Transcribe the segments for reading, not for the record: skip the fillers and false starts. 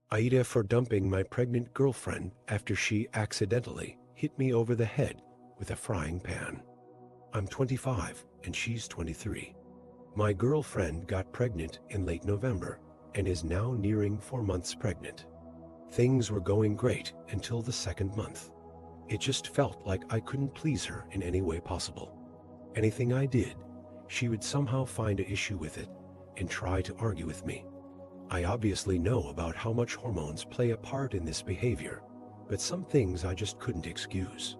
AITA for dumping my pregnant girlfriend after she accidentally hit me over the head with a frying pan. I'm 25 and she's 23. My girlfriend got pregnant in late November and is now nearing 4 months pregnant. Things were going great until the second month. It just felt like I couldn't please her in any way possible. Anything I did, she would somehow find an issue with it and try to argue with me. I obviously know about how much hormones play a part in this behavior, but some things I just couldn't excuse.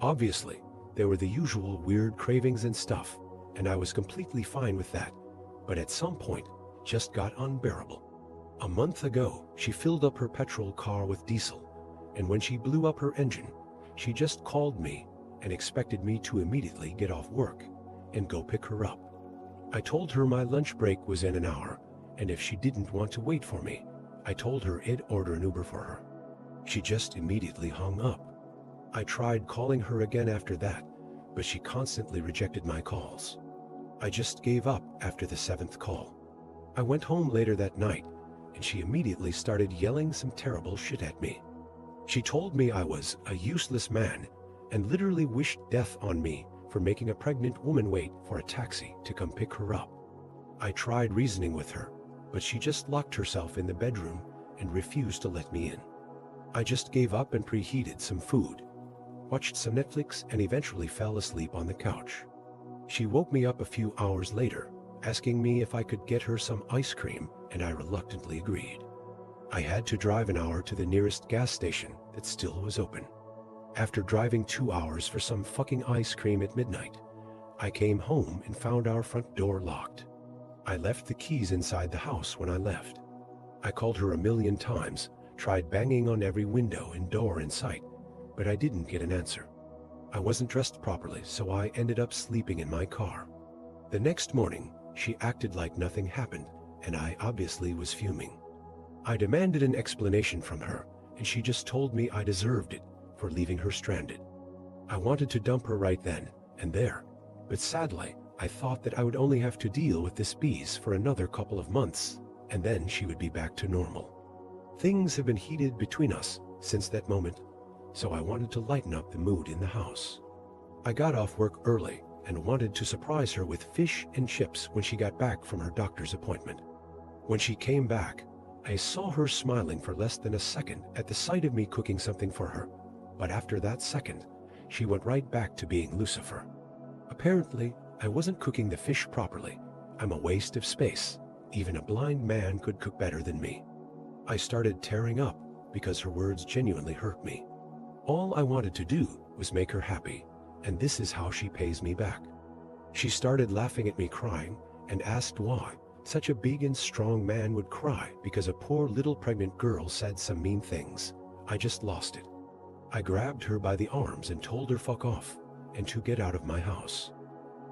Obviously, there were the usual weird cravings and stuff, and I was completely fine with that, but at some point, it just got unbearable. A month ago, she filled up her petrol car with diesel, and when she blew up her engine, she just called me and expected me to immediately get off work and go pick her up. I told her my lunch break was in an hour, and if she didn't want to wait for me, I told her I'd order an Uber for her. She just immediately hung up. I tried calling her again after that, but she constantly rejected my calls. I just gave up after the 7th call. I went home later that night, and she immediately started yelling some terrible shit at me. She told me I was a useless man and literally wished death on me for making a pregnant woman wait for a taxi to come pick her up. I tried reasoning with her, but she just locked herself in the bedroom and refused to let me in. I just gave up and preheated some food, watched some Netflix, and eventually fell asleep on the couch. She woke me up a few hours later, asking me if I could get her some ice cream, and I reluctantly agreed. I had to drive an hour to the nearest gas station that still was open. After driving 2 hours for some fucking ice cream at midnight, I came home and found our front door locked. I left the keys inside the house when I left. I called her a million times, tried banging on every window and door in sight, but I didn't get an answer. I wasn't dressed properly, so I ended up sleeping in my car. The next morning, she acted like nothing happened, and I obviously was fuming. I demanded an explanation from her, and she just told me I deserved it for leaving her stranded. I wanted to dump her right then and there, but sadly, I thought that I would only have to deal with this beast for another couple of months, and then she would be back to normal. Things have been heated between us since that moment, so I wanted to lighten up the mood in the house. I got off work early and wanted to surprise her with fish and chips when she got back from her doctor's appointment. When she came back, I saw her smiling for less than a second at the sight of me cooking something for her, but after that second, she went right back to being Lucifer. Apparently, I wasn't cooking the fish properly. I'm a waste of space. Even a blind man could cook better than me. I started tearing up because her words genuinely hurt me. All I wanted to do was make her happy, and this is how she pays me back. She started laughing at me crying and asked why such a big and strong man would cry because a poor little pregnant girl said some mean things. I just lost it. I grabbed her by the arms and told her fuck off and to get out of my house.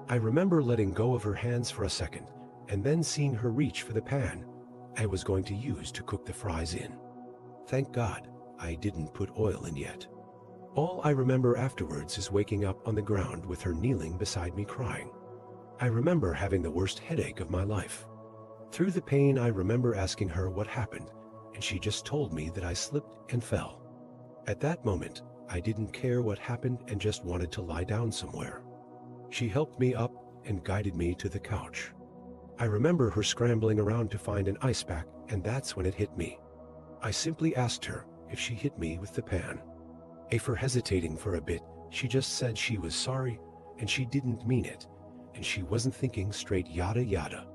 I remember letting go of her hands for a second and then seeing her reach for the pan I was going to use to cook the fries in. Thank God I didn't put oil in yet. All I remember afterwards is waking up on the ground with her kneeling beside me crying. I remember having the worst headache of my life. Through the pain, I remember asking her what happened, and she just told me that I slipped and fell. At that moment, I didn't care what happened and just wanted to lie down somewhere. She helped me up and guided me to the couch. I remember her scrambling around to find an ice pack, and that's when it hit me. I simply asked her if she hit me with the pan. For hesitating for a bit, she just said she was sorry and she didn't mean it, and she wasn't thinking straight, yada yada.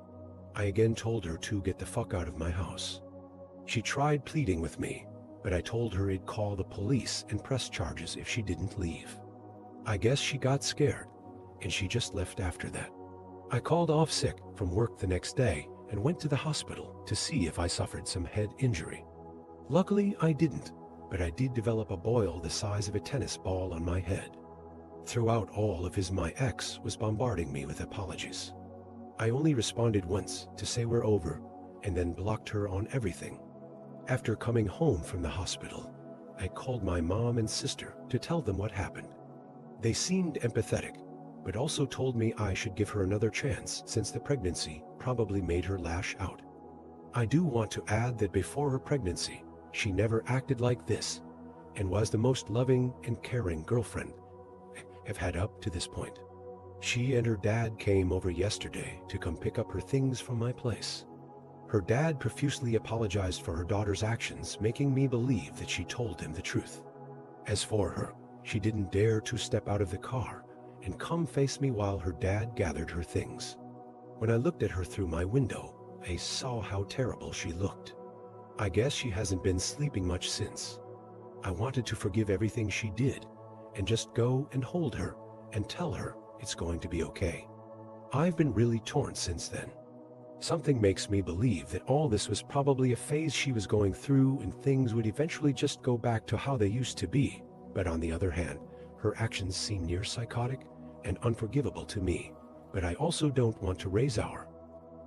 I again told her to get the fuck out of my house. She tried pleading with me, but I told her I'd call the police and press charges if she didn't leave. I guess she got scared, and she just left after that. I called off sick from work the next day and went to the hospital to see if I suffered some head injury. Luckily, I didn't, but I did develop a boil the size of a tennis ball on my head. Throughout all of his, my ex was bombarding me with apologies. I only responded once to say we're over, and then blocked her on everything. After coming home from the hospital, I called my mom and sister to tell them what happened. They seemed empathetic, but also told me I should give her another chance since the pregnancy probably made her lash out. I do want to add that before her pregnancy, She never acted like this and was the most loving and caring girlfriend I've had up to this point. She and her dad came over yesterday to come pick up her things from my place. Her dad profusely apologized for her daughter's actions, making me believe that she told him the truth. As for her, she didn't dare to step out of the car and come face me while her dad gathered her things. When I looked at her through my window, I saw how terrible she looked. I guess she hasn't been sleeping much since. I wanted to forgive everything she did and just go and hold her and tell her it's going to be okay. I've been really torn since then. Something makes me believe that all this was probably a phase she was going through and things would eventually just go back to how they used to be. But on the other hand, her actions seem near psychotic and unforgivable to me. But I also don't want to raise our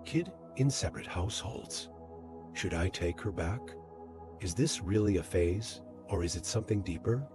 kid in separate households. Should I take her back? Is this really a phase, or is it something deeper?